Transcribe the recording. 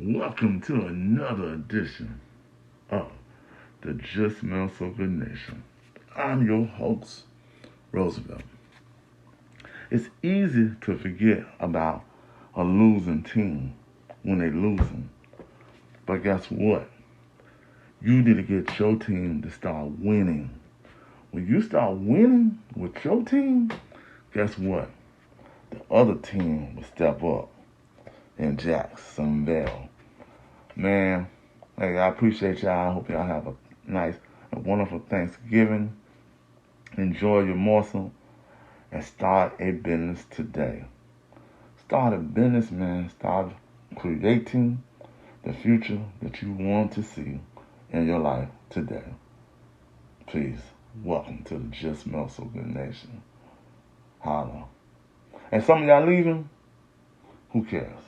Welcome to another edition of the Just Smell So Good Nation. I'm your host, Roosevelt. It's easy to forget about a losing team when they're losing. But guess what? You need to get your team to start winning. When you start winning with your team, guess what? The other team will step up in Jacksonville. Man, hey, I appreciate y'all. I hope y'all have a wonderful Thanksgiving. Enjoy your morsel and start a business today. Start a business, man. Start creating the future that you want to see in your life today. Please, welcome to the Just Smell So Good Nation. Holla. And some of y'all leaving, who cares?